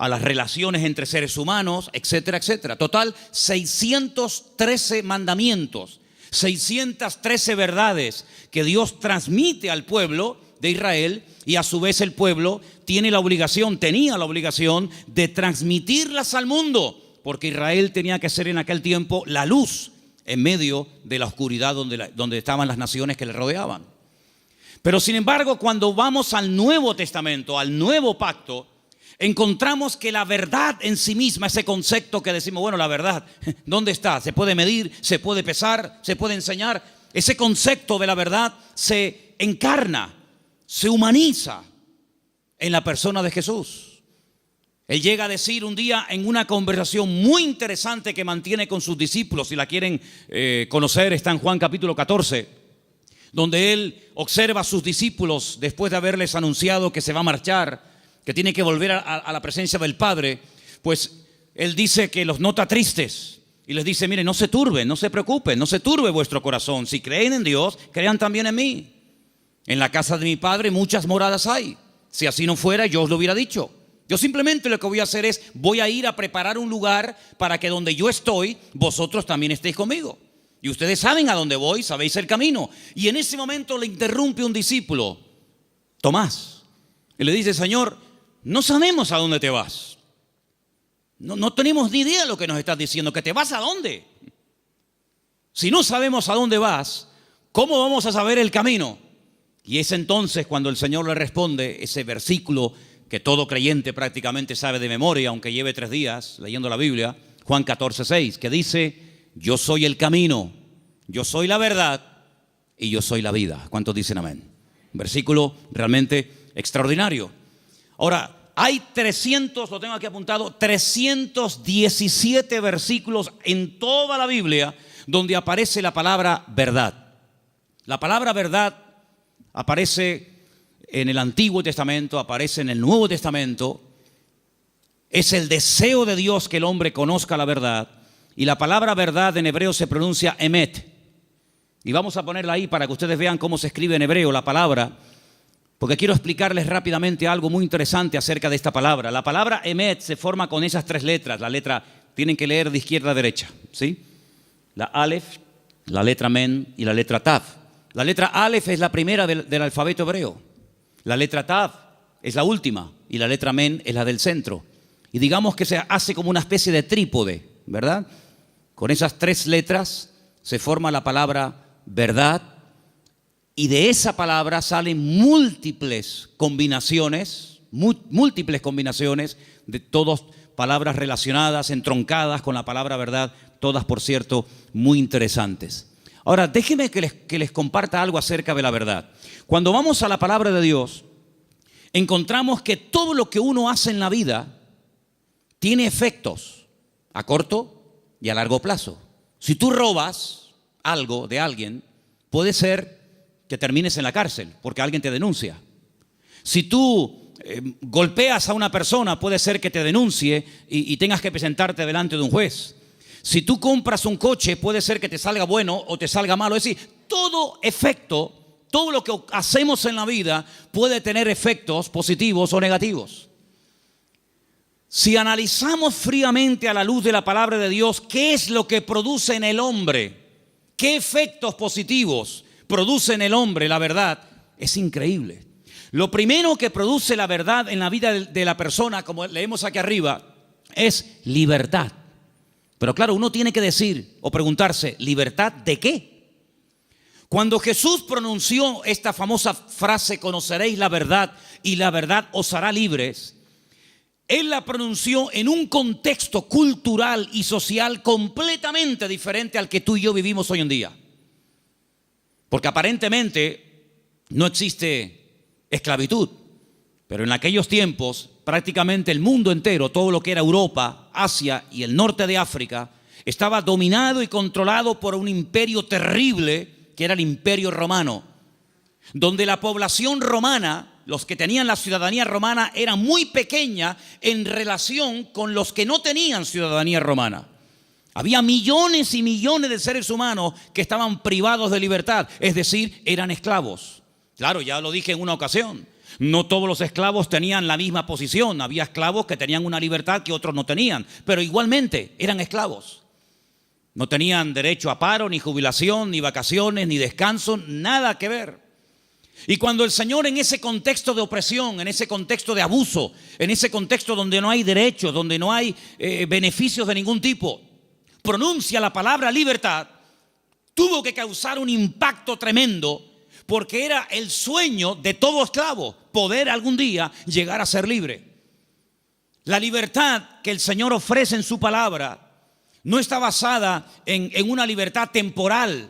a las relaciones entre seres humanos, etcétera, etcétera. Total, 613 mandamientos, 613 verdades que Dios transmite al pueblo de Israel, y a su vez el pueblo tenía la obligación de transmitirlas al mundo, porque Israel tenía que ser en aquel tiempo la luz en medio de la oscuridad donde estaban las naciones que le rodeaban. Pero sin embargo, cuando vamos al Nuevo Testamento, al Nuevo Pacto, encontramos que la verdad en sí misma, ese concepto que decimos, bueno, la verdad, ¿dónde está? ¿Se puede medir? ¿Se puede pesar? ¿Se puede enseñar? Ese concepto de la verdad se encarna, se humaniza en la persona de Jesús. Él llega a decir un día en una conversación muy interesante que mantiene con sus discípulos, si la quieren conocer, está en Juan capítulo 14, donde él observa a sus discípulos después de haberles anunciado que se va a marchar, que tiene que volver a la presencia del Padre. Pues él dice que los nota tristes y les dice, miren, no se turben, no se preocupen, no se turbe vuestro corazón. Si creen en Dios, crean también en mí. En la casa de mi Padre muchas moradas hay. Si así no fuera, yo os lo hubiera dicho. Yo simplemente lo que voy a hacer es, voy a ir a preparar un lugar para que donde yo estoy, vosotros también estéis conmigo. Y ustedes saben a dónde voy, sabéis el camino. Y en ese momento le interrumpe un discípulo, Tomás, y le dice, Señor, no sabemos a dónde te vas. No tenemos ni idea de lo que nos estás diciendo. ¿Que te vas a dónde? Si no sabemos a dónde vas, ¿cómo vamos a saber el camino? Y es entonces cuando el Señor le responde ese versículo que todo creyente prácticamente sabe de memoria, aunque lleve 3 días leyendo la Biblia, Juan 14:6, que dice, yo soy el camino, yo soy la verdad y yo soy la vida. ¿Cuántos dicen amén? Un versículo realmente extraordinario. Ahora, hay 300, lo tengo aquí apuntado, 317 versículos en toda la Biblia donde aparece la palabra verdad. La palabra verdad aparece en el Antiguo Testamento, aparece en el Nuevo Testamento. Es el deseo de Dios que el hombre conozca la verdad. Y la palabra verdad en hebreo se pronuncia emet. Y vamos a ponerla ahí para que ustedes vean cómo se escribe en hebreo la palabra, porque quiero explicarles rápidamente algo muy interesante acerca de esta palabra. La palabra emet se forma con esas 3 letras. La letra, tienen que leer de izquierda a derecha, ¿sí? La alef, la letra men y la letra tav. La letra alef es la primera del alfabeto hebreo. La letra tav es la última y la letra men es la del centro. Y digamos que se hace como una especie de trípode, ¿verdad? Con esas 3 letras se forma la palabra verdad, y de esa palabra salen múltiples combinaciones de todas palabras relacionadas, entroncadas con la palabra verdad, todas, por cierto, muy interesantes. Ahora, déjenme que les comparta algo acerca de la verdad. Cuando vamos a la palabra de Dios, encontramos que todo lo que uno hace en la vida tiene efectos a corto y a largo plazo. Si tú robas algo de alguien, puede ser que termines en la cárcel porque alguien te denuncia. Si tú golpeas a una persona, puede ser que te denuncie y tengas que presentarte delante de un juez. Si tú compras un coche, puede ser que te salga bueno o te salga malo. Es decir, todo efecto, todo lo que hacemos en la vida puede tener efectos positivos o negativos. Si analizamos fríamente a la luz de la palabra de Dios, ¿qué es lo que produce en el hombre? ¿Qué efectos positivos produce en el hombre la verdad? Es increíble. Lo primero que produce la verdad en la vida de la persona, como leemos aquí arriba, es libertad. Pero claro, uno tiene que decir o preguntarse, ¿libertad de qué? Cuando Jesús pronunció esta famosa frase, conoceréis la verdad y la verdad os hará libres, Él la pronunció en un contexto cultural y social completamente diferente al que tú y yo vivimos hoy en día. Porque aparentemente no existe esclavitud, pero en aquellos tiempos prácticamente el mundo entero, todo lo que era Europa, Asia y el norte de África, estaba dominado y controlado por un imperio terrible que era el Imperio Romano, donde la población romana, los que tenían la ciudadanía romana, era muy pequeña en relación con los que no tenían ciudadanía romana. Había millones y millones de seres humanos que estaban privados de libertad, es decir, eran esclavos. Claro, ya lo dije en una ocasión. No todos los esclavos tenían la misma posición. Había esclavos que tenían una libertad que otros no tenían, pero igualmente eran esclavos. No tenían derecho a paro, ni jubilación, ni vacaciones, ni descanso, nada que ver. Y cuando el Señor, en ese contexto de opresión, en ese contexto de abuso, en ese contexto donde no hay derechos, donde no hay beneficios de ningún tipo, pronuncia la palabra libertad, tuvo que causar un impacto tremendo, porque era el sueño de todo esclavo, poder algún día llegar a ser libre. La libertad que el Señor ofrece en su palabra no está basada en una libertad temporal.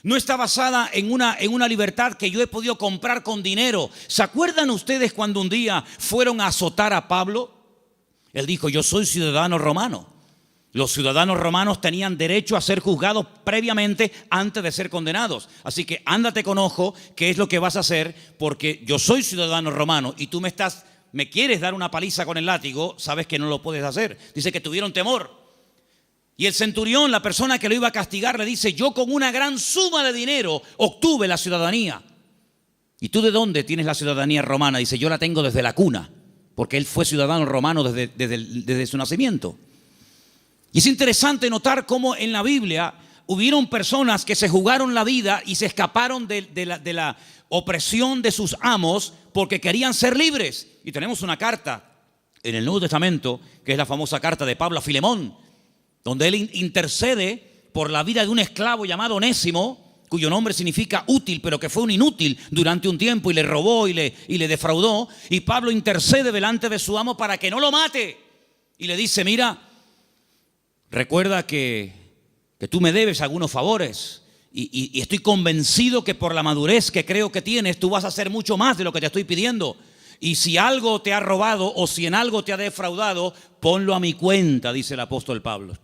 No está basada en una libertad que yo he podido comprar con dinero. ¿Se acuerdan ustedes cuando un día fueron a azotar a Pablo? Él dijo: yo soy ciudadano romano. Los ciudadanos romanos tenían derecho a ser juzgados previamente antes de ser condenados. Así que ándate con ojo qué es lo que vas a hacer, porque yo soy ciudadano romano y tú me quieres dar una paliza con el látigo, sabes que no lo puedes hacer. Dice que tuvieron temor. Y el centurión, la persona que lo iba a castigar, le dice: yo con una gran suma de dinero obtuve la ciudadanía. ¿Y tú de dónde tienes la ciudadanía romana? Dice: yo la tengo desde la cuna, porque él fue ciudadano romano desde su nacimiento. Y es interesante notar cómo en la Biblia hubieron personas que se jugaron la vida y se escaparon de la opresión de sus amos porque querían ser libres. Y tenemos una carta en el Nuevo Testamento, que es la famosa carta de Pablo a Filemón, donde él intercede por la vida de un esclavo llamado Onésimo, cuyo nombre significa útil, pero que fue un inútil durante un tiempo y le robó y le defraudó. Y Pablo intercede delante de su amo para que no lo mate. Y le dice: mira, recuerda que tú me debes algunos favores y estoy convencido que por la madurez que creo que tienes, tú vas a hacer mucho más de lo que te estoy pidiendo. Y si algo te ha robado o si en algo te ha defraudado, ponlo a mi cuenta, dice el apóstol Pablo.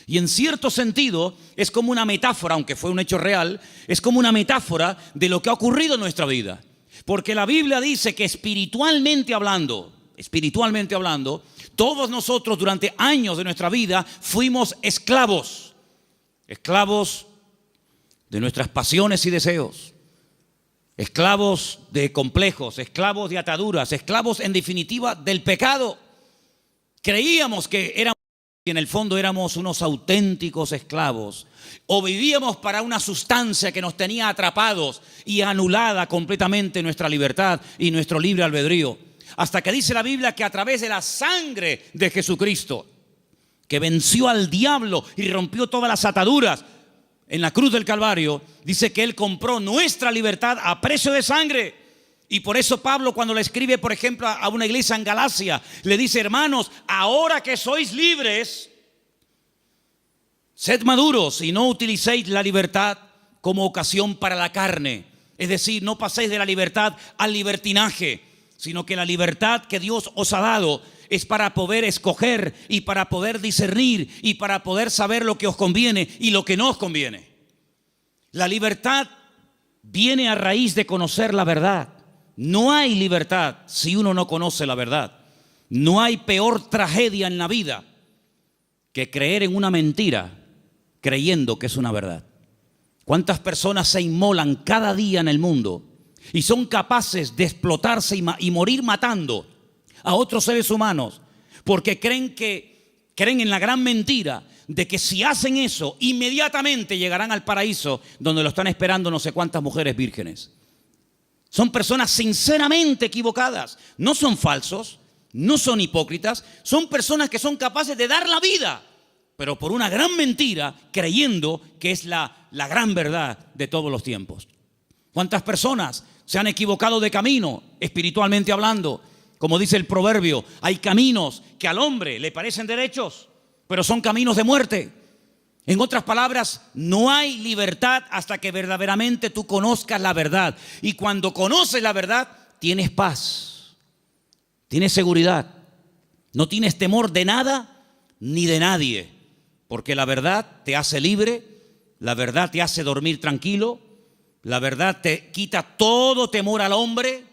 Y en cierto sentido es como una metáfora, aunque fue un hecho real, es como una metáfora de lo que ha ocurrido en nuestra vida. Porque la Biblia dice que espiritualmente hablando, todos nosotros durante años de nuestra vida fuimos esclavos de nuestras pasiones y deseos, esclavos de complejos, esclavos de ataduras, esclavos en definitiva del pecado. Creíamos que éramos, y en el fondo éramos unos auténticos esclavos, o vivíamos para una sustancia que nos tenía atrapados y anulada completamente nuestra libertad y nuestro libre albedrío. Hasta que dice la Biblia que a través de la sangre de Jesucristo, que venció al diablo y rompió todas las ataduras en la cruz del Calvario, dice que Él compró nuestra libertad a precio de sangre. Y por eso Pablo, cuando le escribe, por ejemplo, a una iglesia en Galacia, le dice: hermanos, ahora que sois libres, sed maduros y no utilicéis la libertad como ocasión para la carne. Es decir, no paséis de la libertad al libertinaje, sino que la libertad que Dios os ha dado es para poder escoger y para poder discernir y para poder saber lo que os conviene y lo que no os conviene. La libertad viene a raíz de conocer la verdad. No hay libertad si uno no conoce la verdad. No hay peor tragedia en la vida que creer en una mentira creyendo que es una verdad. ¿Cuántas personas se inmolan cada día en el mundo y son capaces de explotarse y morir matando a otros seres humanos porque creen en la gran mentira de que si hacen eso inmediatamente llegarán al paraíso donde lo están esperando no sé cuántas mujeres vírgenes? Son personas sinceramente equivocadas. No son falsos, no son hipócritas. Son personas que son capaces de dar la vida, pero por una gran mentira, creyendo que es la gran verdad de todos los tiempos. ¿Cuántas personas se han equivocado de camino, espiritualmente hablando? Como dice el proverbio, hay caminos que al hombre le parecen derechos, pero son caminos de muerte. En otras palabras, no hay libertad hasta que verdaderamente tú conozcas la verdad. Y cuando conoces la verdad, tienes paz, tienes seguridad, no tienes temor de nada ni de nadie, porque la verdad te hace libre, la verdad te hace dormir tranquilo, la verdad te quita todo temor al hombre,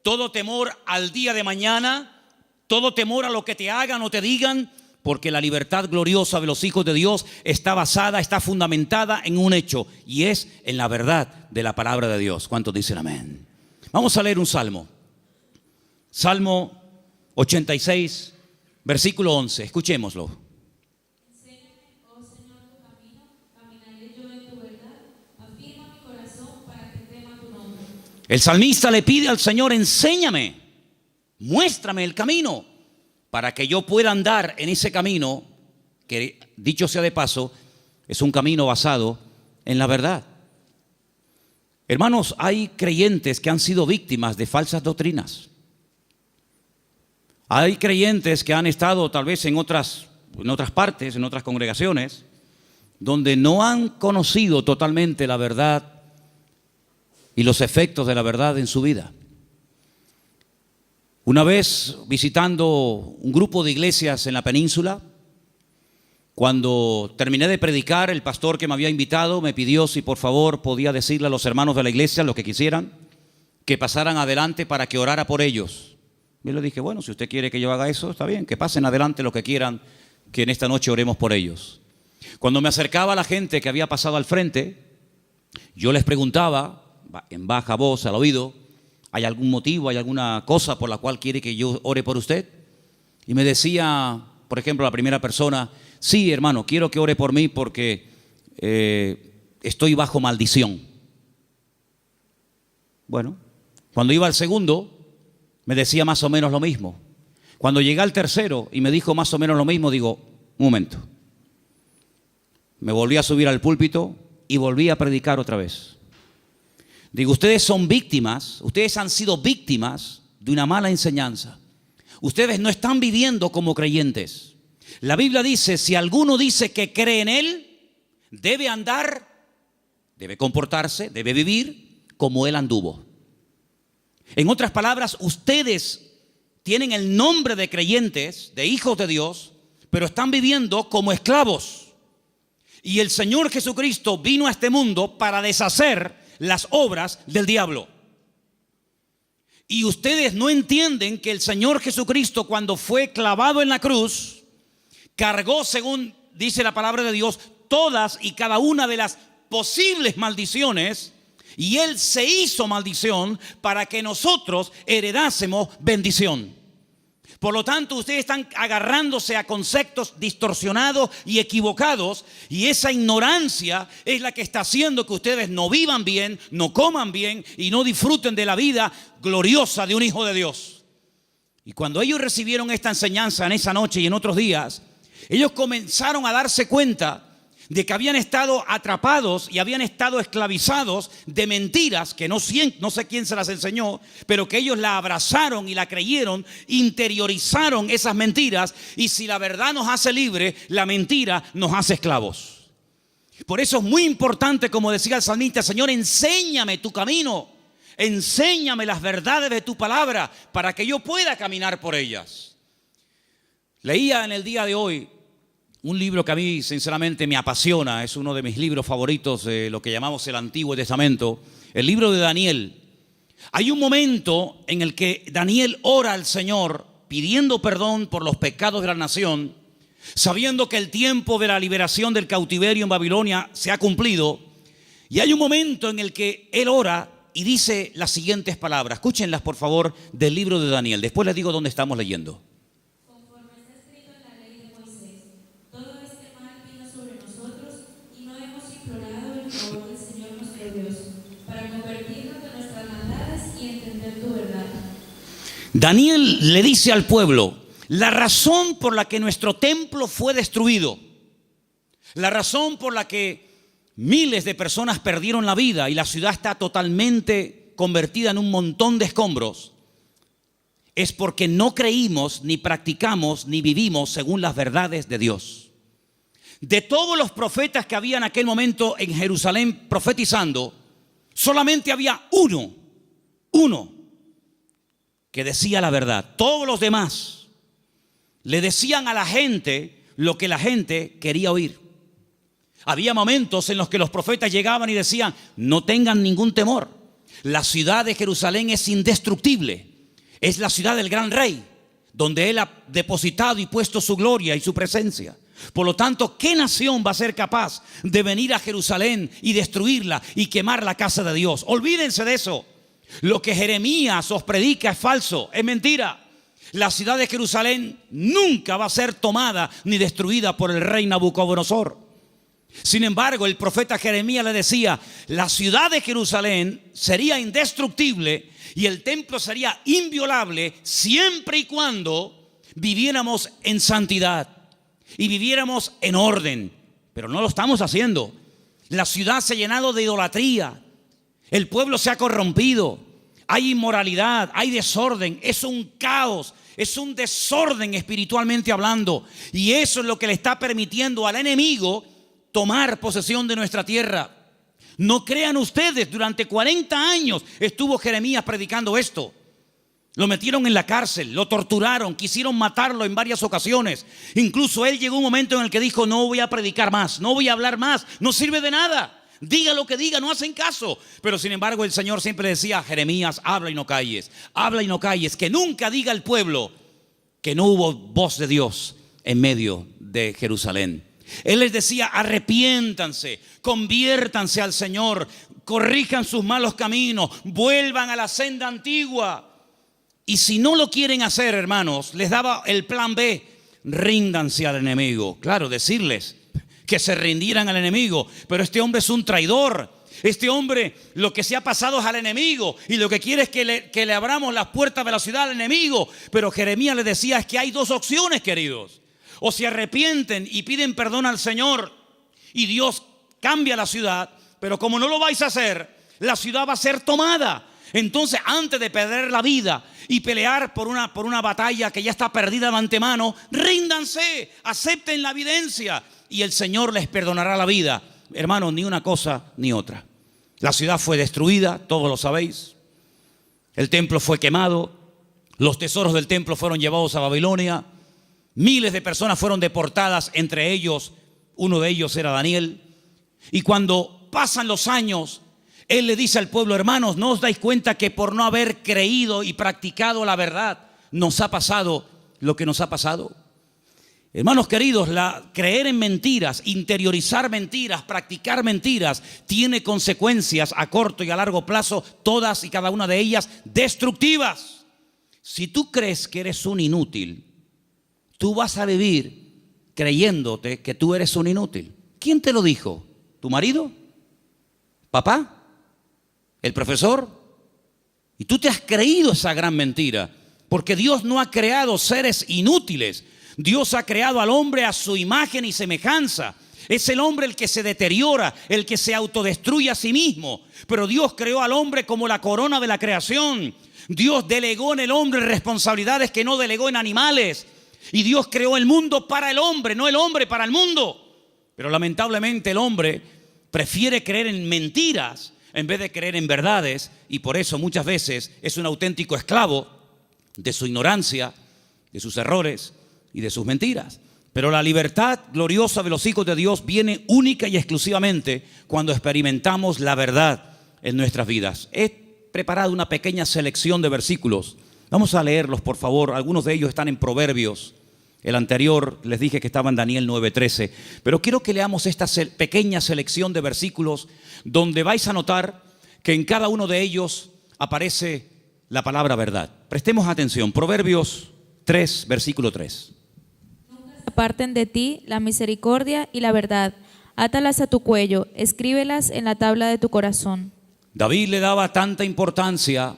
todo temor al día de mañana, todo temor a lo que te hagan o te digan. Porque la libertad gloriosa de los hijos de Dios está basada, está fundamentada en un hecho, y es en la verdad de la palabra de Dios. ¿Cuántos dicen amén? Vamos a leer un salmo. Salmo 86, versículo 11. Escuchémoslo. Enséñame, oh Señor, tu camino, caminaré yo en tu verdad. Afirma mi corazón para que tema tu nombre. El salmista le pide al Señor: enséñame, muéstrame el camino, para que yo pueda andar en ese camino, que dicho sea de paso, es un camino basado en la verdad. Hermanos, hay creyentes que han sido víctimas de falsas doctrinas. Hay creyentes que han estado tal vez en otras partes, en otras congregaciones, donde no han conocido totalmente la verdad y los efectos de la verdad en su vida. Una vez visitando un grupo de iglesias en la península, cuando terminé de predicar, el pastor que me había invitado me pidió si por favor podía decirle a los hermanos de la iglesia, los que quisieran, que pasaran adelante para que orara por ellos. Yo le dije: bueno, si usted quiere que yo haga eso, está bien, que pasen adelante los que quieran, que en esta noche oremos por ellos. Cuando me acercaba a la gente que había pasado al frente, yo les preguntaba en baja voz al oído: ¿hay algún motivo, hay alguna cosa por la cual quiere que yo ore por usted? Y me decía, por ejemplo, la primera persona: sí, hermano, quiero que ore por mí porque estoy bajo maldición. Bueno, cuando iba al segundo, me decía más o menos lo mismo. Cuando llegué al tercero y me dijo más o menos lo mismo, digo: un momento. Me volví a subir al púlpito y volví a predicar otra vez. Digo: ustedes son víctimas, ustedes han sido víctimas de una mala enseñanza. Ustedes no están viviendo como creyentes. La Biblia dice: si alguno dice que cree en Él, debe andar, debe comportarse, debe vivir como Él anduvo. En otras palabras, ustedes tienen el nombre de creyentes, de hijos de Dios, pero están viviendo como esclavos. Y el Señor Jesucristo vino a este mundo para deshacer las obras del diablo. Y ustedes no entienden que el Señor Jesucristo, cuando fue clavado en la cruz, cargó, según dice la palabra de Dios, todas y cada una de las posibles maldiciones, y Él se hizo maldición para que nosotros heredásemos bendición. Por lo tanto, ustedes están agarrándose a conceptos distorsionados y equivocados, y esa ignorancia es la que está haciendo que ustedes no vivan bien, no coman bien y no disfruten de la vida gloriosa de un hijo de Dios. Y cuando ellos recibieron esta enseñanza en esa noche y en otros días, ellos comenzaron a darse cuenta de que habían estado atrapados y habían estado esclavizados de mentiras que no sé quién se las enseñó, pero que ellos la abrazaron y la creyeron, interiorizaron esas mentiras, y si la verdad nos hace libres, la mentira nos hace esclavos. Por eso es muy importante, como decía el salmista: Señor, enséñame tu camino, enséñame las verdades de tu palabra para que yo pueda caminar por ellas. Leía en el día de hoy un libro que a mí sinceramente me apasiona, es uno de mis libros favoritos de lo que llamamos el Antiguo Testamento, el libro de Daniel. Hay un momento en el que Daniel ora al Señor pidiendo perdón por los pecados de la nación, sabiendo que el tiempo de la liberación del cautiverio en Babilonia se ha cumplido. Y hay un momento en el que él ora y dice las siguientes palabras. Escúchenlas por favor del libro de Daniel, después les digo dónde estamos leyendo. Daniel le dice al pueblo: la razón por la que nuestro templo fue destruido, la razón por la que miles de personas perdieron la vida y la ciudad está totalmente convertida en un montón de escombros, es porque no creímos, ni practicamos, ni vivimos según las verdades de Dios. De todos los profetas que había en aquel momento en Jerusalén profetizando, solamente había uno que decía la verdad. Todos los demás le decían a la gente lo que la gente quería oír. Había momentos en los que los profetas llegaban y decían: no tengan ningún temor, la ciudad de Jerusalén es indestructible, es la ciudad del gran rey, donde Él ha depositado y puesto su gloria y su presencia. Por lo tanto, ¿qué nación va a ser capaz de venir a Jerusalén y destruirla y quemar la casa de Dios? Olvídense de eso. Lo que Jeremías os predica es falso, es mentira. La ciudad de Jerusalén nunca va a ser tomada ni destruida por el rey Nabucodonosor. Sin embargo, el profeta Jeremías le decía, la ciudad de Jerusalén sería indestructible y el templo sería inviolable siempre y cuando viviéramos en santidad y viviéramos en orden. Pero no lo estamos haciendo. La ciudad se ha llenado de idolatría. El pueblo se ha corrompido. Hay inmoralidad, hay desorden. Es un caos, es un desorden espiritualmente hablando. Y eso es lo que le está permitiendo al enemigo tomar posesión de nuestra tierra. No crean ustedes, durante 40 años estuvo Jeremías predicando esto. Lo metieron en la cárcel, lo torturaron, quisieron matarlo en varias ocasiones. Incluso él llegó un momento en el que dijo, no voy a predicar más, no voy a hablar más, no sirve de nada. Diga lo que diga, no hacen caso. Pero sin embargo el Señor siempre decía, Jeremías, habla y no calles, habla y no calles. Que nunca diga el pueblo que no hubo voz de Dios en medio de Jerusalén. Él les decía, arrepiéntanse, conviértanse al Señor, corrijan sus malos caminos, vuelvan a la senda antigua. Y si no lo quieren hacer, hermanos, les daba el plan B, ríndanse al enemigo. Claro, decirles que se rindieran al enemigo, pero este hombre es un traidor. Este hombre lo que se ha pasado es al enemigo y lo que quiere es que le abramos las puertas de la ciudad al enemigo. Pero Jeremías le decía, es que hay dos opciones, queridos. O se arrepienten y piden perdón al Señor y Dios cambia la ciudad, pero como no lo vais a hacer, la ciudad va a ser tomada. Entonces, antes de perder la vida y pelear por una batalla que ya está perdida de antemano, ríndanse, acepten la evidencia y el Señor les perdonará la vida. Hermanos, ni una cosa ni otra. La ciudad fue destruida, todos lo sabéis. El templo fue quemado, los tesoros del templo fueron llevados a Babilonia. Miles de personas fueron deportadas, entre ellos, uno de ellos era Daniel. Y cuando pasan los años, él le dice al pueblo, hermanos, ¿no os dais cuenta que por no haber creído y practicado la verdad, nos ha pasado lo que nos ha pasado? Hermanos queridos, creer en mentiras, interiorizar mentiras, practicar mentiras, tiene consecuencias a corto y a largo plazo, todas y cada una de ellas destructivas. Si tú crees que eres un inútil, tú vas a vivir creyéndote que tú eres un inútil. ¿Quién te lo dijo? ¿Tu marido? ¿Papá? ¿El profesor? Y tú te has creído esa gran mentira, porque Dios no ha creado seres inútiles. Dios ha creado al hombre a su imagen y semejanza. Es el hombre el que se deteriora, el que se autodestruye a sí mismo. Pero Dios creó al hombre como la corona de la creación. Dios delegó en el hombre responsabilidades que no delegó en animales. Y Dios creó el mundo para el hombre, no el hombre para el mundo. Pero lamentablemente el hombre prefiere creer en mentiras en vez de creer en verdades. Y por eso muchas veces es un auténtico esclavo de su ignorancia, de sus errores y de sus mentiras. Pero la libertad gloriosa de los hijos de Dios viene única y exclusivamente cuando experimentamos la verdad en nuestras vidas. He preparado una pequeña selección de versículos. Vamos a leerlos, por favor. Algunos de ellos están en Proverbios. El anterior les dije que estaba en Daniel 9:13. Pero quiero que leamos esta pequeña selección de versículos donde vais a notar que en cada uno de ellos aparece la palabra verdad. Prestemos atención. Proverbios 3, versículo 3. Aparten de ti la misericordia y la verdad. Átalas a tu cuello, escríbelas en la tabla de tu corazón. David le daba tanta importancia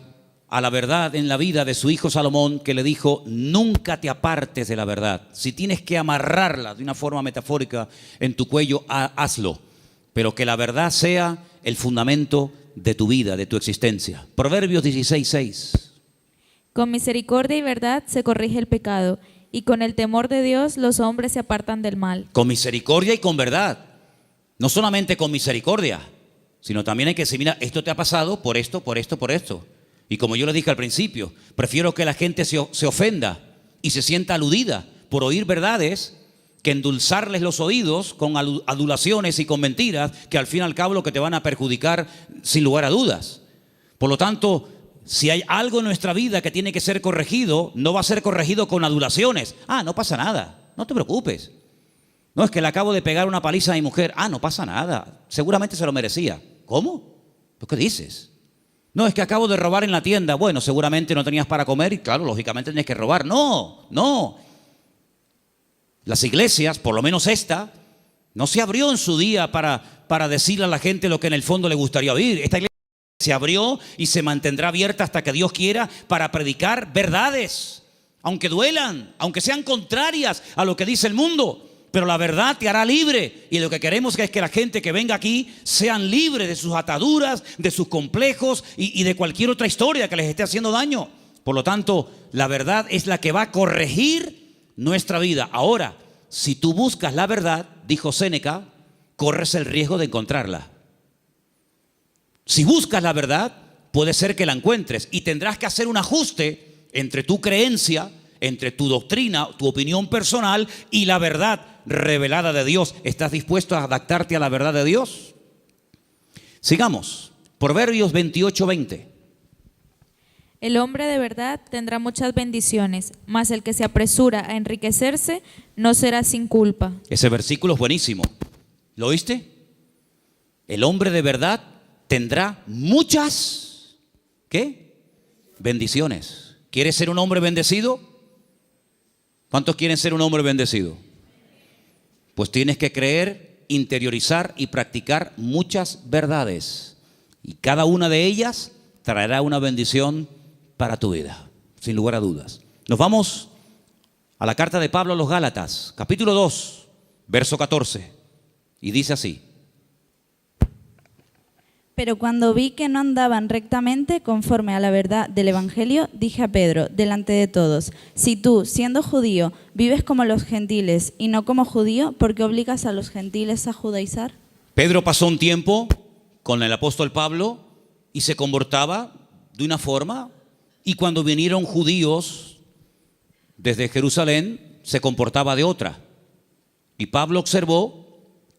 a la verdad en la vida de su hijo Salomón que le dijo, nunca te apartes de la verdad. Si tienes que amarrarla de una forma metafórica en tu cuello, hazlo. Pero que la verdad sea el fundamento de tu vida, de tu existencia. Proverbios 16:6. Con misericordia y verdad se corrige el pecado, y con el temor de Dios los hombres se apartan del mal. Con misericordia y con verdad. No solamente con misericordia, sino también hay que decir, mira, esto te ha pasado por esto, por esto, por esto. Y como yo le dije al principio, prefiero que la gente se ofenda y se sienta aludida por oír verdades que endulzarles los oídos con adulaciones y con mentiras que al fin y al cabo lo que te van a perjudicar sin lugar a dudas. Por lo tanto, si hay algo en nuestra vida que tiene que ser corregido, no va a ser corregido con adulaciones. No pasa nada, no te preocupes. No, es que le acabo de pegar una paliza a mi mujer. No pasa nada, seguramente se lo merecía. ¿Cómo? ¿Pues qué dices? No, es que acabo de robar en la tienda. Bueno, seguramente no tenías para comer y claro, lógicamente tenías que robar. No, no. Las iglesias, por lo menos esta, no se abrió en su día para decirle a la gente lo que en el fondo le gustaría oír. Esta iglesia se abrió y se mantendrá abierta hasta que Dios quiera para predicar verdades, aunque duelan, aunque sean contrarias a lo que dice el mundo. Pero la verdad te hará libre, y lo que queremos es que la gente que venga aquí sean libres de sus ataduras, de sus complejos y de cualquier otra historia que les esté haciendo daño. Por lo tanto, la verdad es la que va a corregir nuestra vida. Ahora, si tú buscas la verdad, dijo Séneca, corres el riesgo de encontrarla. Si buscas la verdad, puede ser que la encuentres y tendrás que hacer un ajuste entre tu creencia, entre tu doctrina, tu opinión personal y la verdad revelada de Dios. ¿Estás dispuesto a adaptarte a la verdad de Dios? Sigamos. Proverbios 28:20. El hombre de verdad tendrá muchas bendiciones, mas el que se apresura a enriquecerse no será sin culpa. Ese versículo es buenísimo. ¿Lo oíste? El hombre de verdad tendrá muchas, ¿qué? Bendiciones. ¿Quieres ser un hombre bendecido? ¿Cuántos quieren ser un hombre bendecido? Pues tienes que creer, interiorizar y practicar muchas verdades. Y cada una de ellas traerá una bendición para tu vida, sin lugar a dudas. Nos vamos a la carta de Pablo a los Gálatas, capítulo 2, verso 14. Y dice así: Pero cuando vi que no andaban rectamente conforme a la verdad del Evangelio, dije a Pedro, delante de todos: si tú, siendo judío, vives como los gentiles y no como judío, ¿por qué obligas a los gentiles a judaizar? Pedro pasó un tiempo con el apóstol Pablo y se comportaba de una forma, y cuando vinieron judíos desde Jerusalén, se comportaba de otra. Y Pablo observó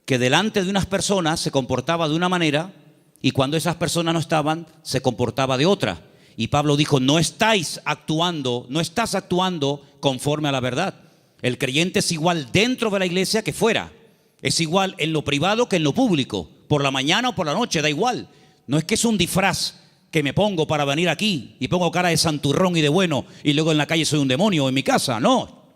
que delante de unas personas se comportaba de una manera, y cuando esas personas no estaban, se comportaba de otra. Y Pablo dijo: no estás actuando conforme a la verdad. El creyente es igual dentro de la iglesia que fuera. Es igual en lo privado que en lo público. Por la mañana o por la noche, da igual. No es que es un disfraz que me pongo para venir aquí y pongo cara de santurrón y de bueno y luego en la calle soy un demonio o en mi casa. No.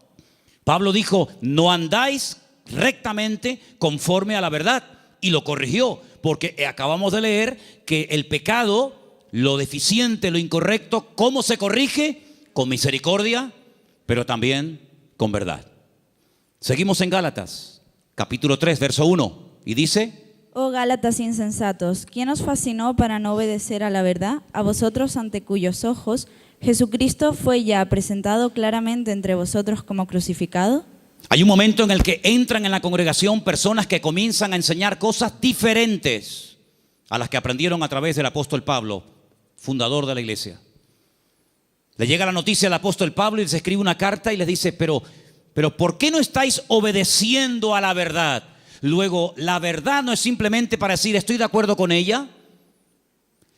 Pablo dijo: no andáis rectamente conforme a la verdad. Y lo corrigió, porque acabamos de leer que el pecado, lo deficiente, lo incorrecto, ¿cómo se corrige? Con misericordia, pero también con verdad. Seguimos en Gálatas, capítulo 3, verso 1, y dice: Oh Gálatas insensatos, ¿quién os fascinó para no obedecer a la verdad? A vosotros ante cuyos ojos Jesucristo fue ya presentado claramente entre vosotros como crucificado. Hay un momento en el que entran en la congregación personas que comienzan a enseñar cosas diferentes a las que aprendieron a través del apóstol Pablo, fundador de la iglesia. Le llega la noticia al apóstol Pablo y les escribe una carta y les dice: pero ¿por qué no estáis obedeciendo a la verdad? Luego, la verdad no es simplemente para decir estoy de acuerdo con ella,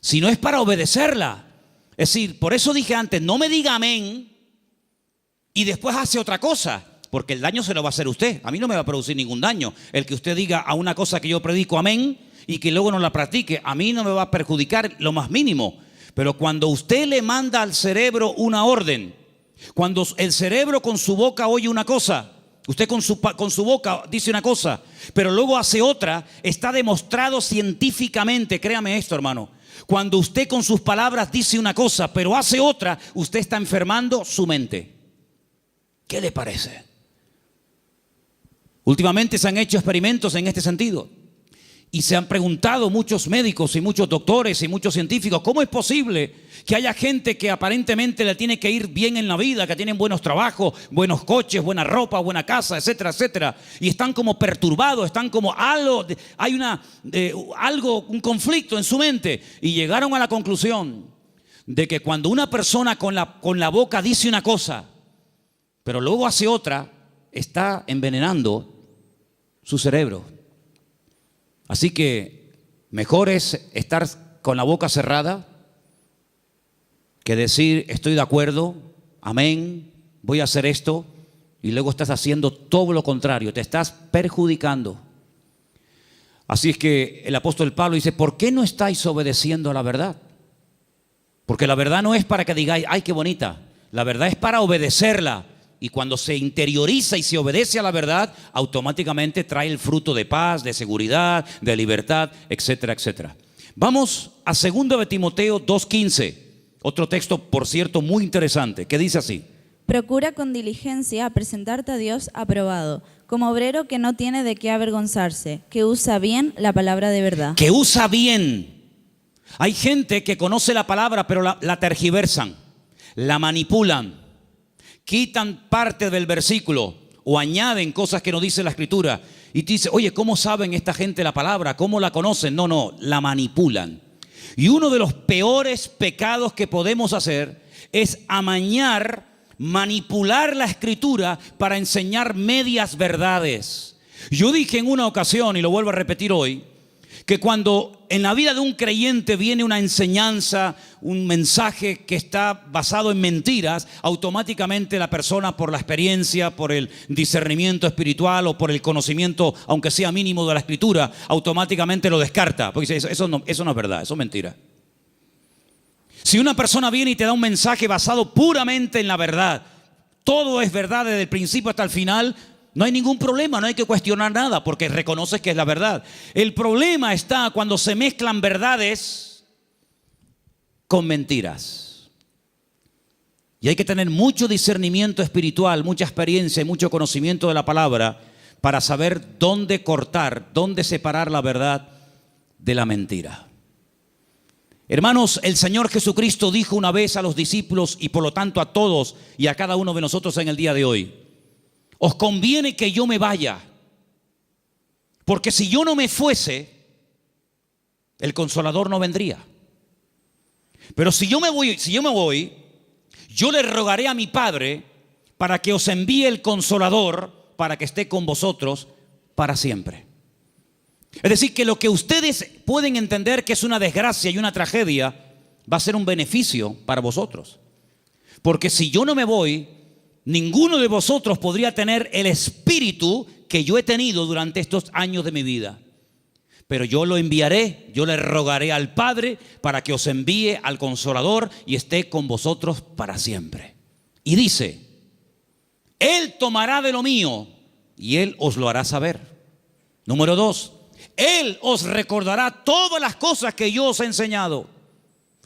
sino es para obedecerla. Es decir, por eso dije antes, no me diga amén y después hace otra cosa, porque el daño se lo va a hacer usted. A mí no me va a producir ningún daño el que usted diga a una cosa que yo predico amén y que luego no la practique. A mí no me va a perjudicar lo más mínimo. Pero cuando usted le manda al cerebro una orden, cuando el cerebro con su boca oye una cosa, usted con su boca dice una cosa, pero luego hace otra, está demostrado científicamente, créame esto, hermano. Cuando usted con sus palabras dice una cosa, pero hace otra, usted está enfermando su mente. ¿Qué le parece? Últimamente se han hecho experimentos en este sentido y se han preguntado muchos médicos y muchos doctores y muchos científicos: ¿cómo es posible que haya gente que aparentemente le tiene que ir bien en la vida, que tienen buenos trabajos, buenos coches, buena ropa, buena casa, etcétera, etcétera, y están como perturbados, están como hay un conflicto en su mente? Y llegaron a la conclusión de que cuando una persona con la boca dice una cosa, pero luego hace otra, está envenenando su cerebro. Así que mejor es estar con la boca cerrada que decir estoy de acuerdo, amén, voy a hacer esto, y luego estás haciendo todo lo contrario, te estás perjudicando. Así es que el apóstol Pablo dice: ¿por qué no estáis obedeciendo a la verdad? Porque la verdad no es para que digáis, ay, qué bonita. La verdad es para obedecerla. Y cuando se interioriza y se obedece a la verdad, automáticamente trae el fruto de paz, de seguridad, de libertad, etcétera, etcétera. Vamos a 2 de Timoteo 2:15. Otro texto, por cierto, muy interesante, que dice así. Procura con diligencia presentarte a Dios aprobado, como obrero que no tiene de qué avergonzarse, que usa bien la palabra de verdad. Que usa bien. Hay gente que conoce la palabra, pero la tergiversan, la manipulan, quitan parte del versículo o añaden cosas que no dice la Escritura. Y te dice, oye, ¿cómo saben esta gente la palabra? ¿Cómo la conocen? No, la manipulan. Y uno de los peores pecados que podemos hacer es amañar, manipular la Escritura para enseñar medias verdades. Yo dije en una ocasión, y lo vuelvo a repetir hoy, que cuando en la vida de un creyente viene una enseñanza, un mensaje que está basado en mentiras, automáticamente la persona, por la experiencia, por el discernimiento espiritual o por el conocimiento, aunque sea mínimo, de la Escritura, automáticamente lo descarta, porque dice, eso no es verdad, eso es mentira. Si una persona viene y te da un mensaje basado puramente en la verdad, todo es verdad desde el principio hasta el final, no hay ningún problema, no hay que cuestionar nada porque reconoces que es la verdad. El problema está cuando se mezclan verdades con mentiras. Y hay que tener mucho discernimiento espiritual, mucha experiencia y mucho conocimiento de la palabra para saber dónde cortar, dónde separar la verdad de la mentira. Hermanos, el Señor Jesucristo dijo una vez a los discípulos y por lo tanto a todos y a cada uno de nosotros en el día de hoy: os conviene que yo me vaya, porque si yo no me fuese, el Consolador no vendría. Pero si yo me voy, yo le rogaré a mi Padre para que os envíe el Consolador para que esté con vosotros para siempre. Es decir, que lo que ustedes pueden entender que es una desgracia y una tragedia, va a ser un beneficio para vosotros. Porque si yo no me voy, ninguno de vosotros podría tener el espíritu que yo he tenido durante estos años de mi vida. Pero yo lo enviaré, yo le rogaré al Padre para que os envíe al Consolador y esté con vosotros para siempre. Y dice, Él tomará de lo mío y Él os lo hará saber. Número 2, Él os recordará todas las cosas que yo os he enseñado.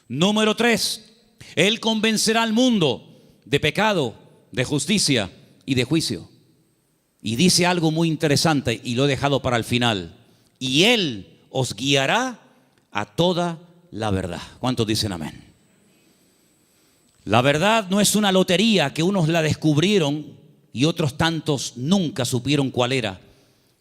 Número 3, Él convencerá al mundo de pecado, de justicia y de juicio. Y dice algo muy interesante y lo he dejado para el final. Y Él os guiará a toda la verdad. ¿Cuántos dicen amén? La verdad no es una lotería que unos la descubrieron y otros tantos nunca supieron cuál era.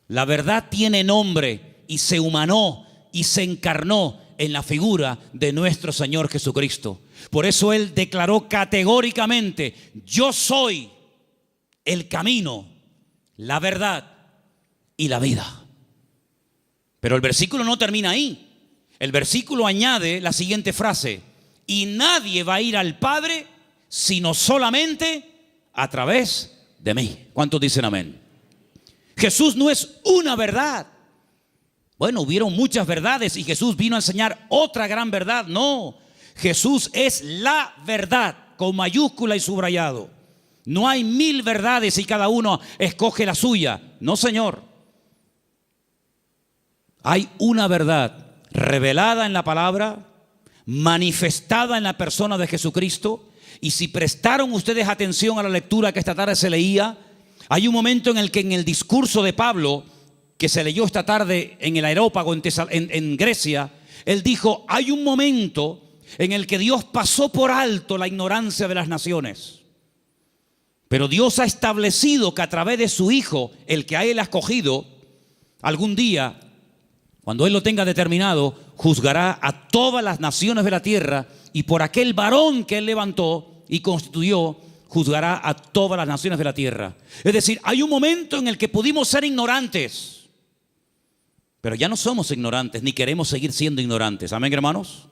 La verdad tiene nombre y se humanó y se encarnó en la figura de nuestro Señor Jesucristo. Por eso Él declaró categóricamente: yo soy el camino, la verdad y la vida. Pero el versículo no termina ahí. El versículo añade la siguiente frase: y nadie va a ir al Padre sino solamente a través de mí. ¿Cuántos dicen amén? Jesús no es una verdad. Bueno, hubieron muchas verdades y Jesús vino a enseñar otra gran verdad. No, Jesús es la verdad, con mayúscula y subrayado. No hay 1000 verdades y cada uno escoge la suya. No, Señor. Hay una verdad revelada en la palabra, manifestada en la persona de Jesucristo. Y si prestaron ustedes atención a la lectura que esta tarde se leía, hay un momento en el que en el discurso de Pablo, que se leyó esta tarde en el Areópago en Grecia, él dijo, hay un momento en el que Dios pasó por alto la ignorancia de las naciones. Pero Dios ha establecido que a través de su Hijo, el que a Él ha escogido, algún día, cuando Él lo tenga determinado, juzgará a todas las naciones de la tierra, y por aquel varón que Él levantó y constituyó, juzgará a todas las naciones de la tierra. Es decir, hay un momento en el que pudimos ser ignorantes, pero ya no somos ignorantes, ni queremos seguir siendo ignorantes. ¿Amén, hermanos?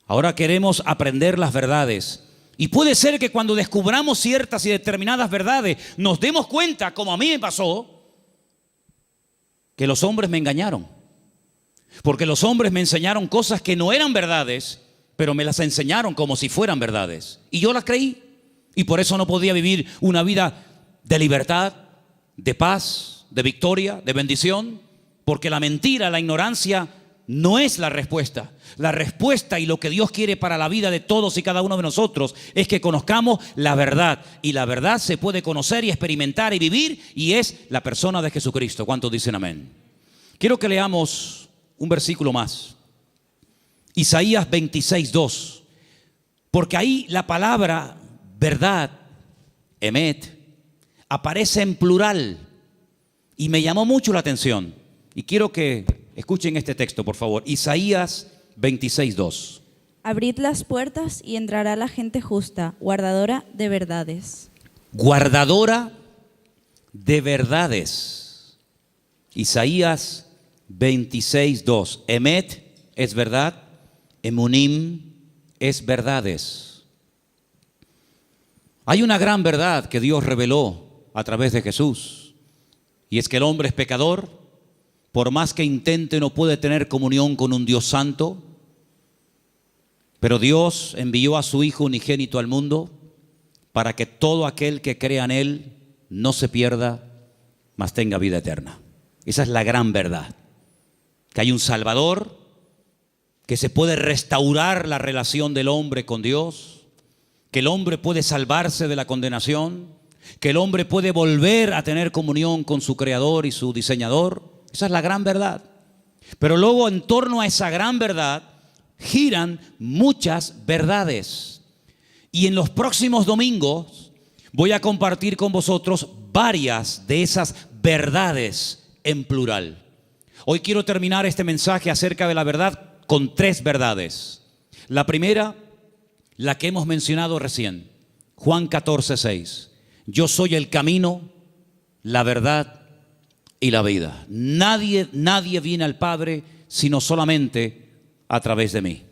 Ahora queremos aprender las verdades. Y puede ser que cuando descubramos ciertas y determinadas verdades, nos demos cuenta, como a mí me pasó, que los hombres me engañaron. Porque los hombres me enseñaron cosas que no eran verdades, pero me las enseñaron como si fueran verdades. Y yo las creí. Y por eso no podía vivir una vida de libertad, de paz, de victoria, de bendición. Porque la mentira, la ignorancia no es la respuesta. La respuesta y lo que Dios quiere para la vida de todos y cada uno de nosotros es que conozcamos la verdad. Y la verdad se puede conocer y experimentar y vivir, y es la persona de Jesucristo. ¿Cuántos dicen amén? Quiero que leamos un versículo más. Isaías 26:2. Porque ahí la palabra verdad, emet, aparece en plural. Y me llamó mucho la atención. Y quiero que escuchen este texto, por favor. Isaías 26:2. Abrid las puertas y entrará la gente justa, guardadora de verdades. Guardadora de verdades. Isaías 26:2. Emet es verdad, emunim es verdades. Hay una gran verdad que Dios reveló a través de Jesús, y es que el hombre es pecador. Por más que intente, no puede tener comunión con un Dios santo. Pero Dios envió a su Hijo unigénito al mundo para que todo aquel que crea en Él no se pierda, mas tenga vida eterna. Esa es la gran verdad. Que hay un Salvador, que se puede restaurar la relación del hombre con Dios, que el hombre puede salvarse de la condenación, que el hombre puede volver a tener comunión con su Creador y su Diseñador. Esa es la gran verdad. Pero luego, en torno a esa gran verdad giran muchas verdades. Y en los próximos domingos voy a compartir con vosotros varias de esas verdades en plural. Hoy quiero terminar este mensaje acerca de la verdad con 3 verdades. La primera, la que hemos mencionado recién, Juan 14:6. Yo soy el camino, la verdad y la vida. Nadie viene al Padre sino solamente a través de mí.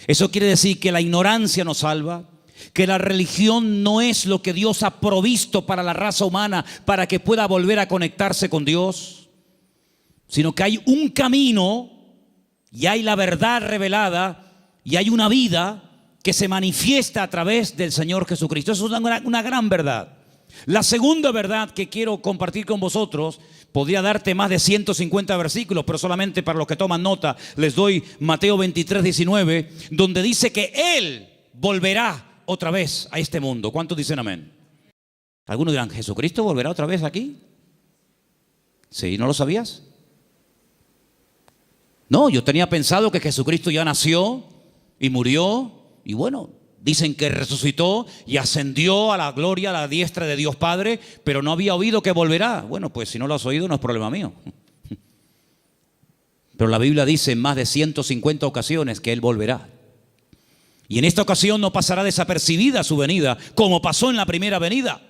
Eso quiere decir que la ignorancia nos salva, que la religión no es lo que Dios ha provisto para la raza humana para que pueda volver a conectarse con Dios, sino que hay un camino y hay la verdad revelada y hay una vida que se manifiesta a través del Señor Jesucristo. Eso es una gran verdad. La segunda verdad que quiero compartir con vosotros, podría darte más de 150 versículos, pero solamente para los que toman nota les doy Mateo 23:19, donde dice que Él volverá otra vez a este mundo. ¿Cuántos dicen amén? Algunos dirán, ¿Jesucristo volverá otra vez aquí? ¿Sí? ¿No lo sabías? No, yo tenía pensado que Jesucristo ya nació y murió, y bueno, dicen que resucitó y ascendió a la gloria, a la diestra de Dios Padre, pero no había oído que volverá. Bueno, pues si no lo has oído no es problema mío. Pero la Biblia dice en más de 150 ocasiones que Él volverá. Y en esta ocasión no pasará desapercibida su venida, como pasó en la primera venida,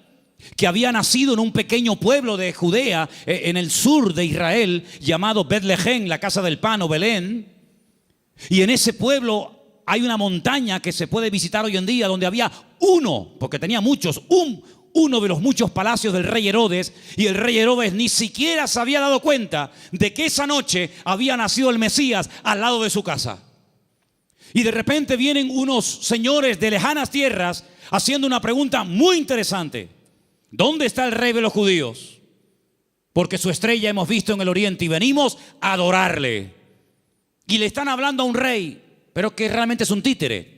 que había nacido en un pequeño pueblo de Judea, en el sur de Israel, llamado Betlehem, la casa del pan o Belén. Y en ese pueblo hay una montaña que se puede visitar hoy en día, donde había porque tenía muchos, uno de los muchos palacios del rey Herodes, y el rey Herodes ni siquiera se había dado cuenta de que esa noche había nacido el Mesías al lado de su casa. Y de repente vienen unos señores de lejanas tierras haciendo una pregunta muy interesante: ¿dónde está el rey de los judíos? Porque su estrella hemos visto en el oriente y venimos a adorarle. Y le están hablando a un rey, pero que realmente es un títere.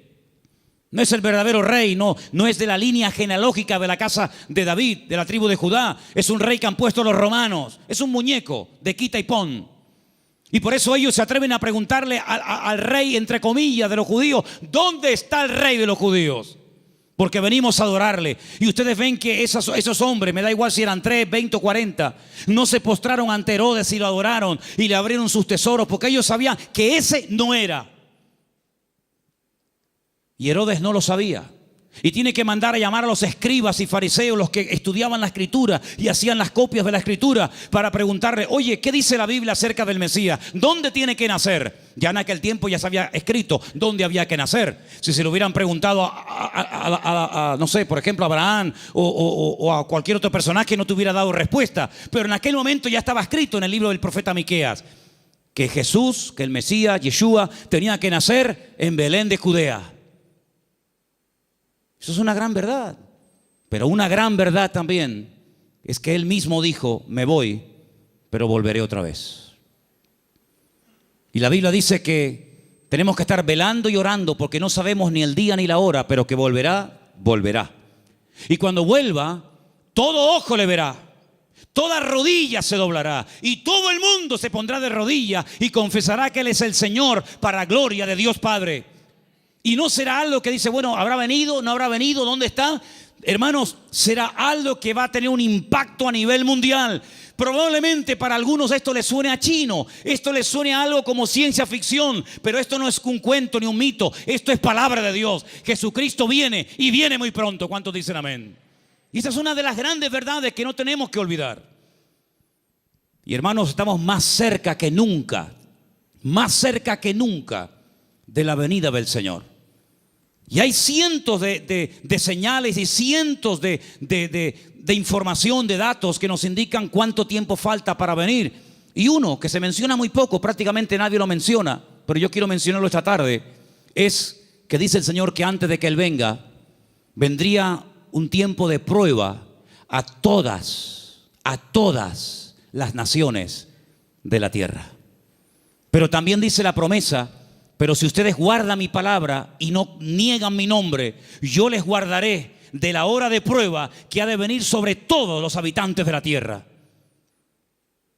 No es el verdadero rey, no es de la línea genealógica de la casa de David, de la tribu de Judá. Es un rey que han puesto los romanos. Es un muñeco de quita y pon. Y por eso ellos se atreven a preguntarle al rey, entre comillas, de los judíos: ¿dónde está el rey de los judíos? Porque venimos a adorarle. Y ustedes ven que esos hombres, me da igual si eran 3, 20 o 40, no se postraron ante Herodes y lo adoraron y le abrieron sus tesoros, porque ellos sabían que ese no era. Y Herodes no lo sabía. Y tiene que mandar a llamar a los escribas y fariseos, los que estudiaban la escritura y hacían las copias de la escritura, para preguntarle: oye, ¿qué dice la Biblia acerca del Mesías? ¿Dónde tiene que nacer? Ya en aquel tiempo ya se había escrito dónde había que nacer. Si se lo hubieran preguntado no sé, por ejemplo, a Abraham o a cualquier otro personaje, no te hubiera dado respuesta. Pero en aquel momento ya estaba escrito en el libro del profeta Miqueas. que Jesús, que el Mesías, Yeshua, tenía que nacer en Belén de Judea. Eso es una gran verdad. Pero una gran verdad también es que Él mismo dijo, me voy, pero volveré otra vez. Y la Biblia dice que tenemos que estar velando y orando porque no sabemos ni el día ni la hora, pero que volverá, volverá. Y cuando vuelva, todo ojo le verá, toda rodilla se doblará y todo el mundo se pondrá de rodillas y confesará que Él es el Señor para gloria de Dios Padre. Y no será algo que dice, bueno, ¿habrá venido? ¿No habrá venido? ¿Dónde está? Hermanos, será algo que va a tener un impacto a nivel mundial. Probablemente para algunos esto les suene a chino, esto les suene a algo como ciencia ficción, pero esto no es un cuento ni un mito, esto es palabra de Dios. Jesucristo viene y viene muy pronto. ¿Cuántos dicen amén? Y esa es una de las grandes verdades que no tenemos que olvidar. Y hermanos, estamos más cerca que nunca de la venida del Señor. Y hay cientos de señales y cientos de información, de datos que nos indican cuánto tiempo falta para venir. Y uno que se menciona muy poco, prácticamente nadie lo menciona, pero yo quiero mencionarlo esta tarde, es que dice el Señor que antes de que Él venga, vendría un tiempo de prueba a todas las naciones de la tierra. Pero también dice la promesa, pero si ustedes guardan mi palabra y no niegan mi nombre, yo les guardaré de la hora de prueba que ha de venir sobre todos los habitantes de la tierra.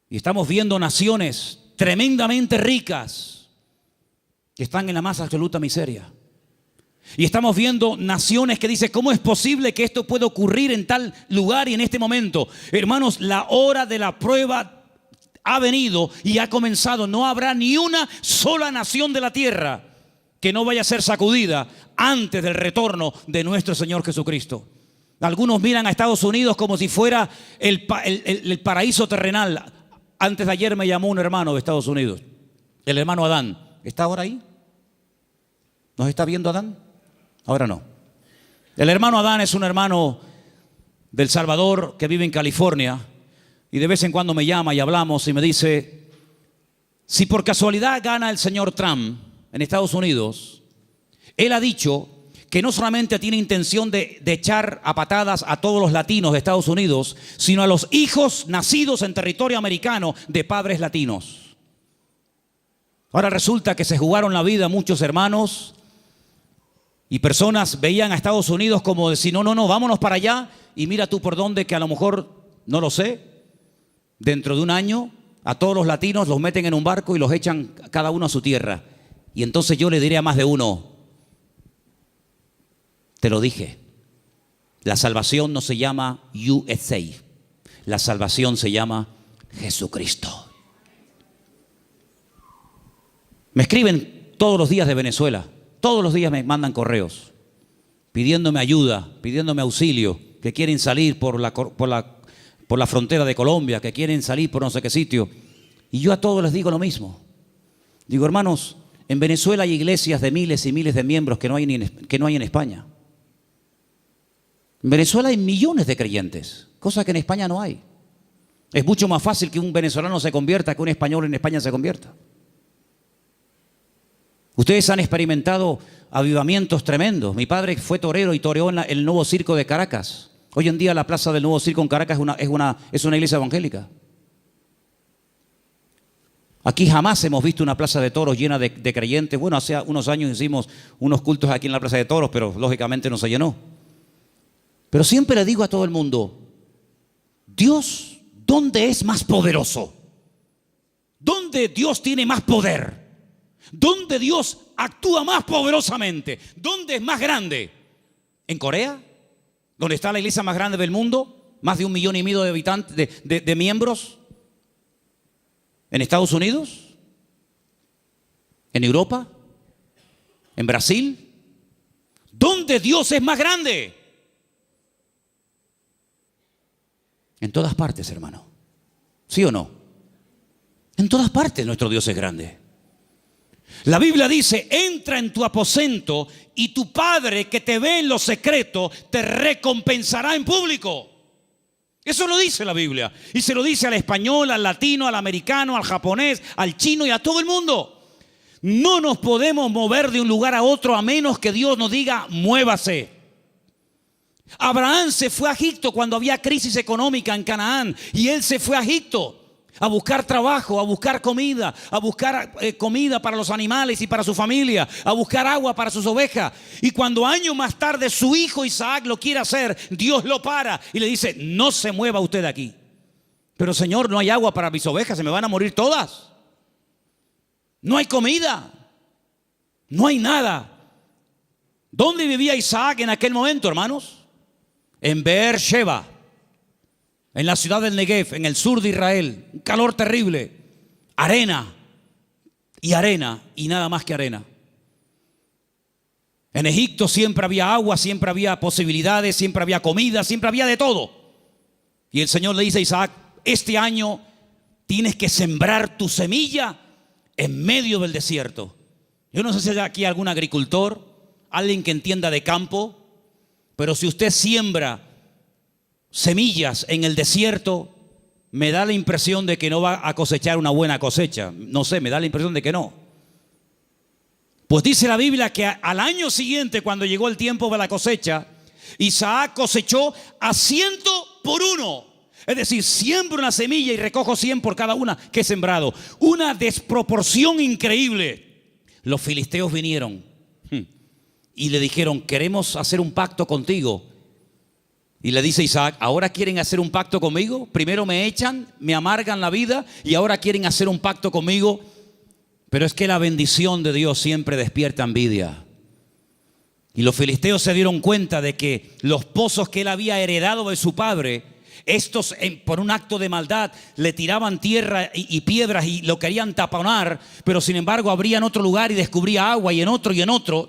Y estamos viendo naciones tremendamente ricas que están en la más absoluta miseria. Y estamos viendo naciones que dicen, ¿cómo es posible que esto pueda ocurrir en tal lugar y en este momento? Hermanos, la hora de la prueba ha venido y ha comenzado. No habrá ni una sola nación de la tierra que no vaya a ser sacudida antes del retorno de nuestro Señor Jesucristo. Algunos miran a Estados Unidos como si fuera el paraíso terrenal. Antes de ayer me llamó un hermano de Estados Unidos, el hermano Adán. ¿Está ahora ahí? ¿Nos está viendo Adán? Ahora no. El hermano Adán es un hermano del Salvador que vive en California. Y de vez en cuando me llama y hablamos y me dice, si por casualidad gana el señor Trump en Estados Unidos, él ha dicho que no solamente tiene intención de echar a patadas a todos los latinos de Estados Unidos, sino a los hijos nacidos en territorio americano de padres latinos. Ahora resulta que se jugaron la vida muchos hermanos y personas veían a Estados Unidos como decir, no, vámonos para allá y mira tú por dónde, que a lo mejor, no lo sé, dentro de un año a todos los latinos los meten en un barco y los echan cada uno a su tierra. Y entonces yo le diré a más de uno, te lo dije, la salvación no se llama USA, la salvación se llama Jesucristo. Me escriben todos los días de Venezuela, todos los días me mandan correos pidiéndome ayuda, pidiéndome auxilio, que quieren salir por la frontera de Colombia, que quieren salir por no sé qué sitio. Y yo a todos les digo lo mismo. Digo, hermanos, en Venezuela hay iglesias de miles y miles de miembros que no hay en España. En Venezuela hay millones de creyentes, cosa que en España no hay. Es mucho más fácil que un venezolano se convierta que un español en España se convierta. Ustedes han experimentado avivamientos tremendos. Mi padre fue torero y toreó en el Nuevo Circo de Caracas. Hoy en día la plaza del Nuevo Circo en Caracas es una iglesia evangélica. Aquí jamás hemos visto una plaza de toros llena de creyentes. Bueno, hace unos años hicimos unos cultos aquí en la plaza de toros, pero lógicamente no se llenó. Pero siempre le digo a todo el mundo, Dios, ¿dónde es más poderoso? ¿Dónde Dios tiene más poder? ¿Dónde Dios actúa más poderosamente? ¿Dónde es más grande? ¿En Corea? ¿Donde está la iglesia más grande del mundo? ¿Más de 1,5 millones de habitantes, de miembros? ¿En Estados Unidos? ¿En Europa? ¿En Brasil? ¿Dónde Dios es más grande? En todas partes, hermano. ¿Sí o no? En todas partes nuestro Dios es grande. La Biblia dice, entra en tu aposento y tu Padre que te ve en lo secreto te recompensará en público. Eso lo dice la Biblia. Y se lo dice al español, al latino, al americano, al japonés, al chino y a todo el mundo. No nos podemos mover de un lugar a otro a menos que Dios nos diga, muévase. Abraham se fue a Egipto cuando había crisis económica en Canaán. Y él se fue a Egipto a buscar trabajo, a buscar comida, comida para los animales y para su familia, a buscar agua para sus ovejas. Y cuando años más tarde su hijo Isaac lo quiere hacer, Dios lo para y le dice, no se mueva usted de aquí. Pero Señor, no hay agua para mis ovejas, se me van a morir todas. No hay comida, no hay nada. ¿Dónde vivía Isaac en aquel momento, hermanos? En Beersheba, en la ciudad del Negev, en el sur de Israel. Un calor terrible, arena y nada más que arena. En Egipto siempre había agua, siempre había posibilidades, siempre había comida, siempre había de todo. Y el Señor le dice a Isaac, este año tienes que sembrar tu semilla en medio del desierto. Yo no sé si hay aquí algún agricultor, alguien que entienda de campo, pero si usted siembra semillas en el desierto, me da la impresión de que no va a cosechar una buena cosecha. No sé, me da la impresión de que no. Pues dice la Biblia que al año siguiente, cuando llegó el tiempo de la cosecha, Isaac cosechó a 100 por 1. Es decir, siembro una semilla y recojo 100 por cada una que he sembrado. Una desproporción increíble. Los filisteos vinieron y le dijeron, queremos hacer un pacto contigo. Y le dice Isaac, ¿ahora quieren hacer un pacto conmigo? Primero me echan, me amargan la vida y ahora quieren hacer un pacto conmigo. Pero es que la bendición de Dios siempre despierta envidia. Y los filisteos se dieron cuenta de que los pozos que él había heredado de su padre, estos por un acto de maldad le tiraban tierra y piedras y lo querían taponar, pero sin embargo abrían otro lugar y descubría agua y en otro y en otro.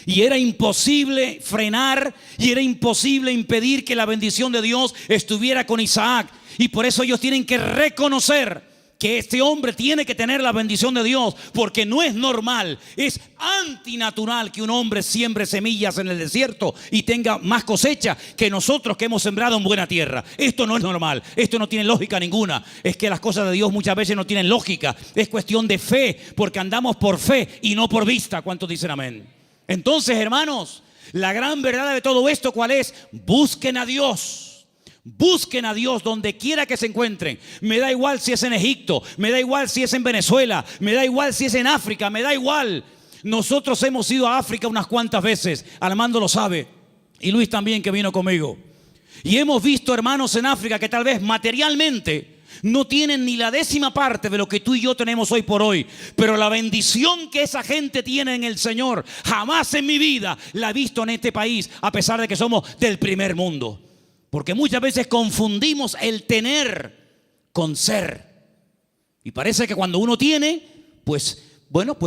Y era imposible frenar y era imposible impedir que la bendición de Dios estuviera con Isaac. Y por eso ellos tienen que reconocer que este hombre tiene que tener la bendición de Dios, porque no es normal, es antinatural que un hombre siembre semillas en el desierto y tenga más cosecha que nosotros que hemos sembrado en buena tierra. Esto no es normal, esto no tiene lógica ninguna. Es que las cosas de Dios muchas veces no tienen lógica, es cuestión de fe, porque andamos por fe y no por vista. ¿Cuántos dicen amén? Entonces, hermanos, la gran verdad de todo esto, ¿cuál es? Busquen a Dios. Busquen a Dios donde quiera que se encuentren. Me da igual si es en Egipto, me da igual si es en Venezuela, me da igual si es en África, me da igual. Nosotros hemos ido a África unas cuantas veces, Armando lo sabe, y Luis también, que vino conmigo. Y hemos visto hermanos en África que tal vez materialmente no tienen ni la 10ª parte de lo que tú y yo tenemos hoy por hoy, pero la bendición que esa gente tiene en el Señor, jamás en mi vida la he visto en este país, a pesar de que somos del primer mundo. Porque muchas veces confundimos el tener con ser. Y parece que cuando uno tiene, pues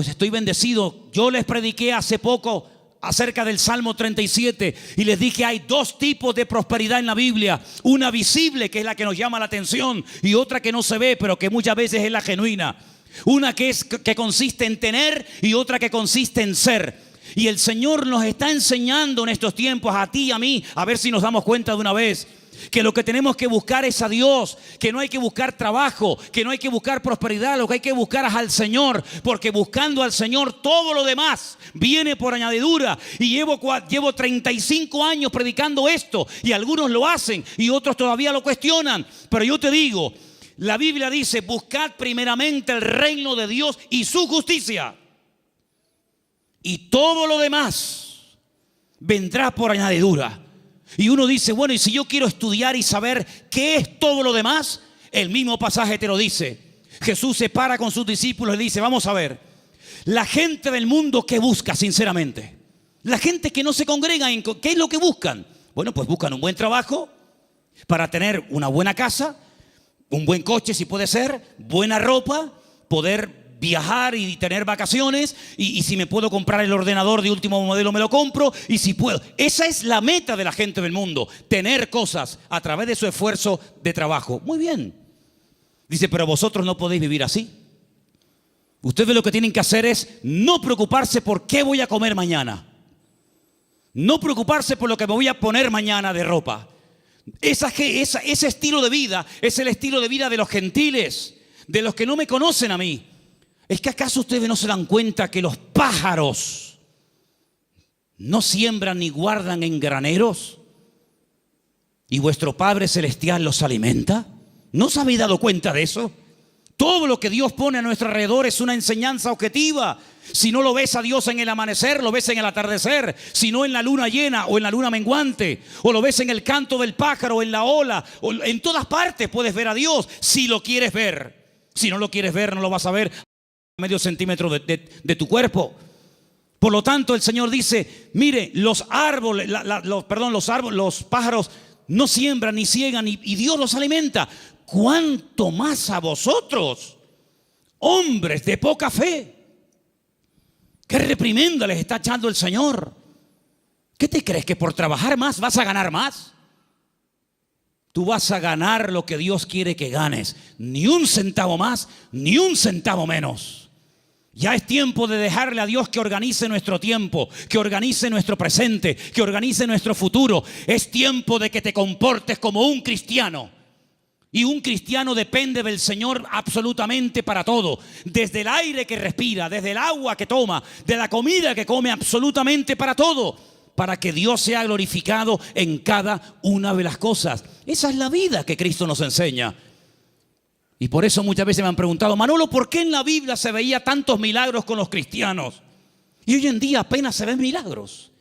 estoy bendecido. Yo les prediqué hace poco acerca del Salmo 37 y les dije, hay 2 tipos de prosperidad en la Biblia. Una visible, que es la que nos llama la atención, y otra que no se ve, pero que muchas veces es la genuina. Una que consiste en tener y otra que consiste en ser. Y el Señor nos está enseñando en estos tiempos, a ti y a mí, a ver si nos damos cuenta de una vez, que lo que tenemos que buscar es a Dios, que no hay que buscar trabajo, que no hay que buscar prosperidad, lo que hay que buscar es al Señor, porque buscando al Señor todo lo demás viene por añadidura. Y llevo 35 años predicando esto, y algunos lo hacen y otros todavía lo cuestionan, pero yo te digo, la Biblia dice, buscad primeramente el reino de Dios y su justicia, y todo lo demás vendrá por añadidura. Y uno dice, bueno, y si yo quiero estudiar y saber qué es todo lo demás, el mismo pasaje te lo dice. Jesús se para con sus discípulos y dice, vamos a ver, la gente del mundo, ¿qué busca sinceramente? La gente que no se congrega, ¿qué es lo que buscan? Bueno, pues buscan un buen trabajo para tener una buena casa, un buen coche si puede ser, buena ropa, poder viajar y tener vacaciones, y si me puedo comprar el ordenador de último modelo me lo compro, y si puedo. Esa es la meta de la gente del mundo, tener cosas a través de su esfuerzo de trabajo. Muy bien. Dice, pero vosotros no podéis vivir así. Ustedes lo que tienen que hacer es no preocuparse por qué voy a comer mañana, no preocuparse por lo que me voy a poner mañana de ropa, Ese estilo de vida es el estilo de vida de los gentiles, de los que no me conocen a mí. ¿Es que acaso ustedes no se dan cuenta que los pájaros no siembran ni guardan en graneros y vuestro Padre Celestial los alimenta? ¿No os habéis dado cuenta de eso? Todo lo que Dios pone a nuestro alrededor es una enseñanza objetiva. Si no lo ves a Dios en el amanecer, lo ves en el atardecer. Si no, en la luna llena o en la luna menguante. O lo ves en el canto del pájaro, o en la ola. O en todas partes puedes ver a Dios si lo quieres ver. Si no lo quieres ver, no lo vas a ver a medio centímetro de tu cuerpo. Por lo tanto, el Señor dice, mire, los pájaros no siembran ni ciegan y Dios los alimenta. ¿Cuánto más a vosotros, hombres de poca fe? ¿Qué reprimenda les está echando el Señor? ¿Qué te crees? ¿Que por trabajar más vas a ganar más? Tú vas a ganar lo que Dios quiere que ganes. Ni un centavo más, ni un centavo menos. Ya es tiempo de dejarle a Dios que organice nuestro tiempo, que organice nuestro presente, que organice nuestro futuro. Es tiempo de que te comportes como un cristiano. Y un cristiano depende del Señor absolutamente para todo. Desde el aire que respira, desde el agua que toma, de la comida que come, absolutamente para todo. Para que Dios sea glorificado en cada una de las cosas. Esa es la vida que Cristo nos enseña. Y por eso muchas veces me han preguntado, Manolo, ¿por qué en la Biblia se veía tantos milagros con los cristianos? Y hoy en día apenas se ven milagros.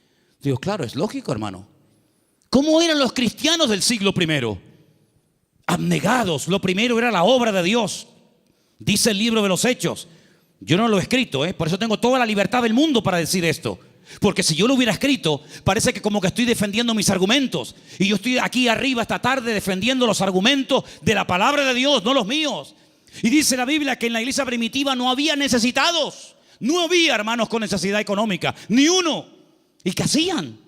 Digo, claro, es lógico, hermano. ¿Cómo eran los cristianos del siglo I? Abnegados. Lo primero era la obra de Dios. Dice el libro de los Hechos. Yo no lo he escrito, por eso tengo toda la libertad del mundo para decir esto. Porque si yo lo hubiera escrito, parece que como que estoy defendiendo mis argumentos. Y yo estoy aquí arriba esta tarde defendiendo los argumentos de la palabra de Dios, no los míos. Y dice la Biblia que en la iglesia primitiva no había necesitados. No había hermanos con necesidad económica, ni uno. ¿Y qué hacían?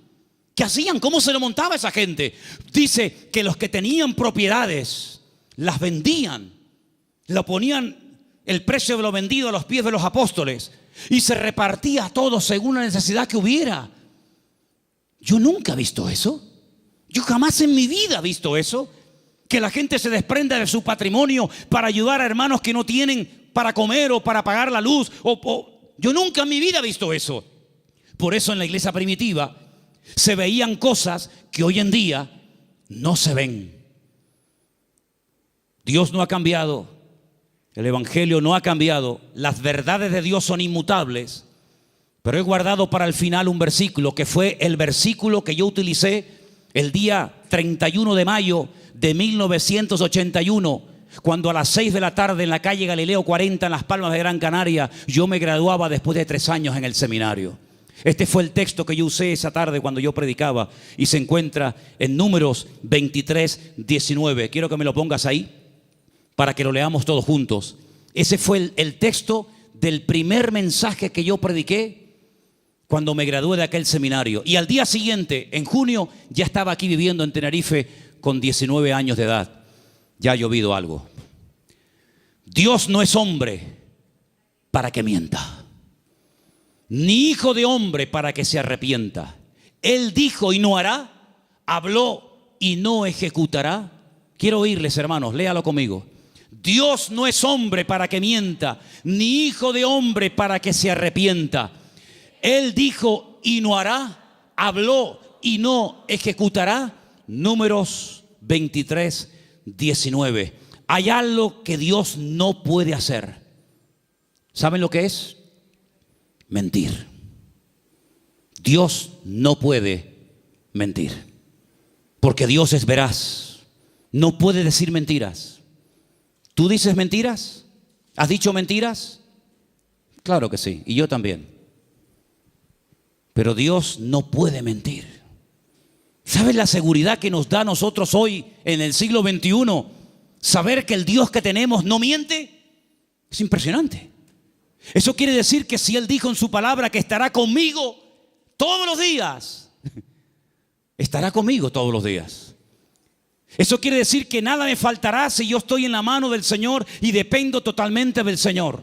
¿Qué hacían? ¿Cómo se lo montaba esa gente? Dice que los que tenían propiedades las vendían. Lo ponían el precio de lo vendido a los pies de los apóstoles. Y se repartía a todos según la necesidad que hubiera. Yo nunca he visto eso. Yo jamás en mi vida he visto eso. Que la gente se desprenda de su patrimonio para ayudar a hermanos que no tienen para comer o para pagar la luz. Yo nunca en mi vida he visto eso. Por eso en la iglesia primitiva se veían cosas que hoy en día no se ven. Dios no ha cambiado. El Evangelio no ha cambiado. Las verdades de Dios son inmutables. Pero he guardado para el final un versículo que fue el versículo que yo utilicé el día 31 de mayo de 1981, cuando a las 6 de la tarde en la calle Galileo 40 en Las Palmas de Gran Canaria yo me graduaba después de 3 años en el seminario. Este fue el texto que yo usé esa tarde cuando yo predicaba y se encuentra en Números 23, 19. Quiero que me lo pongas ahí para que lo leamos todos juntos. Ese fue el texto del primer mensaje que yo prediqué cuando me gradué de aquel seminario. Y al día siguiente, en junio, ya estaba aquí viviendo en Tenerife con 19 años de edad. Ya ha llovido algo. Dios no es hombre para que mienta, ni hijo de hombre para que se arrepienta. Él dijo y no hará, habló y no ejecutará. Quiero oírles, hermanos, léalo conmigo. Dios no es hombre para que mienta, ni hijo de hombre para que se arrepienta. Él dijo y no hará, habló y no ejecutará. Números 23, 19. Hay algo que Dios no puede hacer. ¿Saben lo que es? Mentir. Dios no puede mentir, porque Dios es veraz. No puede decir mentiras. ¿Tú dices mentiras? ¿Has dicho mentiras? Claro que sí, y yo también. Pero Dios no puede mentir. ¿Sabes la seguridad que nos da a nosotros hoy en el siglo XXI? Saber que el Dios que tenemos no miente. Es impresionante. Eso quiere decir que si Él dijo en su palabra que estará conmigo todos los días, estará conmigo todos los días. Eso quiere decir que nada me faltará si yo estoy en la mano del Señor y dependo totalmente del Señor.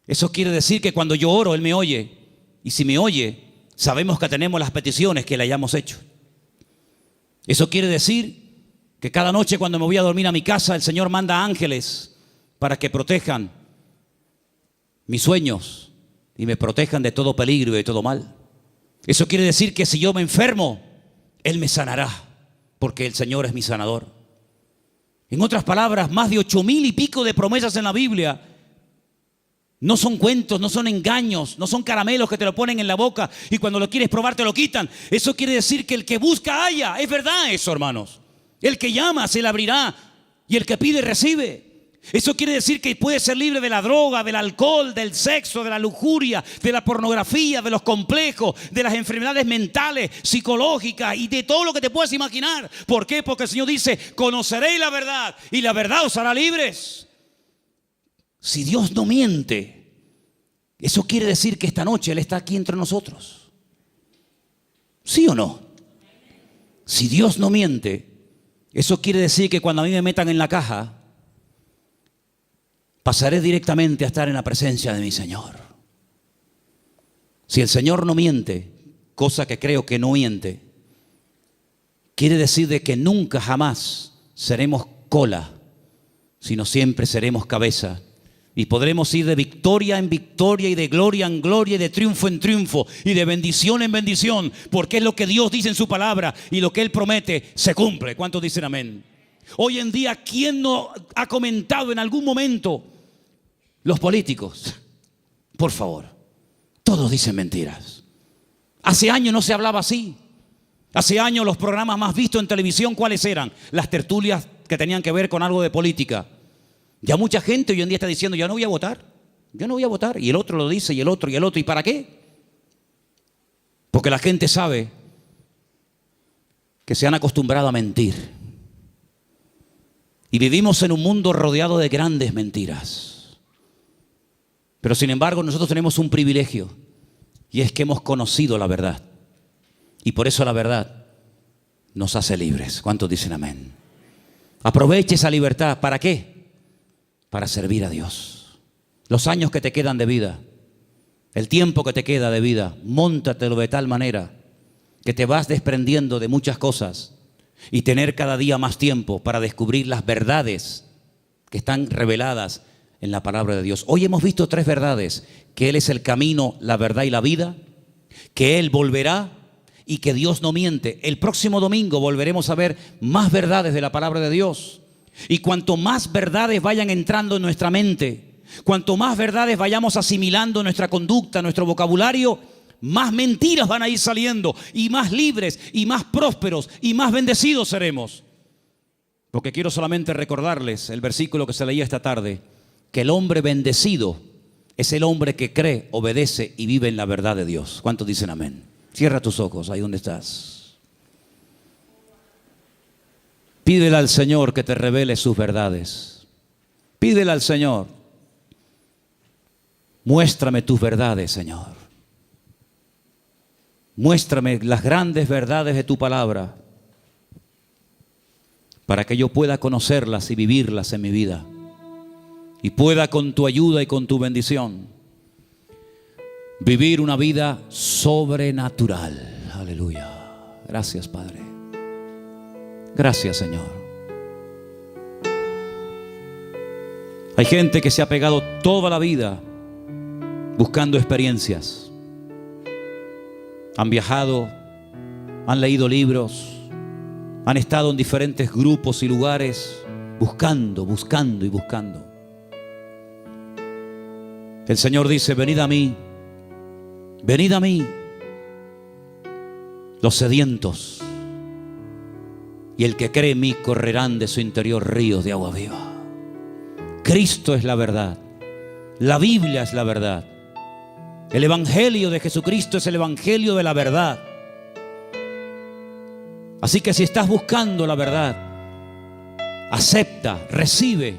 Eso quiere decir que cuando yo oro, Él me oye. Y si me oye, sabemos que tenemos las peticiones que le hayamos hecho. Eso quiere decir que cada noche cuando me voy a dormir a mi casa, el Señor manda ángeles para que protejan mis sueños y me protejan de todo peligro y de todo mal. Eso quiere decir que si yo me enfermo, Él me sanará, porque el Señor es mi sanador. En otras palabras, más de 8,000 y pico de promesas en la Biblia no son cuentos, no son engaños, no son caramelos que te lo ponen en la boca y cuando lo quieres probar te lo quitan. Eso quiere decir que el que busca halla. Es verdad eso, hermanos. El que llama se le abrirá y el que pide recibe. Eso quiere decir que puedes ser libre de la droga, del alcohol, del sexo, de la lujuria, de la pornografía, de los complejos, de las enfermedades mentales, psicológicas y de todo lo que te puedas imaginar. ¿Por qué? Porque el Señor dice, conoceréis la verdad y la verdad os hará libres. Si Dios no miente, eso quiere decir que esta noche Él está aquí entre nosotros. ¿Sí o no? Si Dios no miente, eso quiere decir que cuando a mí me metan en la caja, pasaré directamente a estar en la presencia de mi Señor. Si el Señor no miente, cosa que creo que no miente, quiere decir de que nunca jamás seremos cola, sino siempre seremos cabeza. Y podremos ir de victoria en victoria y de gloria en gloria y de triunfo en triunfo y de bendición en bendición, porque es lo que Dios dice en su palabra y lo que Él promete se cumple. ¿Cuántos dicen amén? Hoy en día, ¿quién no ha comentado en algún momento? Los políticos, por favor, todos dicen mentiras. Hace años no se hablaba así. Hace años los programas más vistos en televisión, ¿cuáles eran? Las tertulias que tenían que ver con algo de política. Ya mucha gente hoy en día está diciendo, yo no voy a votar, yo no voy a votar. Y el otro lo dice, y el otro, y el otro. ¿Y para qué? Porque la gente sabe que se han acostumbrado a mentir. Y vivimos en un mundo rodeado de grandes mentiras. Pero sin embargo nosotros tenemos un privilegio, y es que hemos conocido la verdad. Y por eso la verdad nos hace libres. ¿Cuántos dicen amén? Aproveche esa libertad. ¿Para qué? Para servir a Dios. Los años que te quedan de vida, el tiempo que te queda de vida, móntatelo de tal manera que te vas desprendiendo de muchas cosas y tener cada día más tiempo para descubrir las verdades que están reveladas en la palabra de Dios. Hoy hemos visto 3 verdades: que Él es el camino, la verdad y la vida, que Él volverá y que Dios no miente. El próximo domingo volveremos a ver más verdades de la palabra de Dios. Y cuanto más verdades vayan entrando en nuestra mente, cuanto más verdades vayamos asimilando en nuestra conducta, en nuestro vocabulario, más mentiras van a ir saliendo, y más libres, y más prósperos, y más bendecidos seremos. Porque quiero solamente recordarles el versículo que se leía esta tarde, que el hombre bendecido es el hombre que cree, obedece y vive en la verdad de Dios. ¿Cuántos dicen amén? Cierra tus ojos ahí donde estás. Pídele al Señor que te revele sus verdades. Pídele al Señor: muéstrame tus verdades, Señor. Muéstrame las grandes verdades de tu palabra, para que yo pueda conocerlas y vivirlas en mi vida, y pueda con tu ayuda y con tu bendición vivir una vida sobrenatural. Aleluya. Gracias, Padre. Gracias, Señor. Hay gente que se ha pegado toda la vida buscando experiencias. Han viajado, han leído libros, han estado en diferentes grupos y lugares buscando y buscando. El Señor dice: venid a mí, los sedientos, y el que cree en mí correrán de su interior ríos de agua viva. Cristo es la verdad. La Biblia es la verdad. El Evangelio de Jesucristo es el Evangelio de la verdad. Así que si estás buscando la verdad, acepta, recibe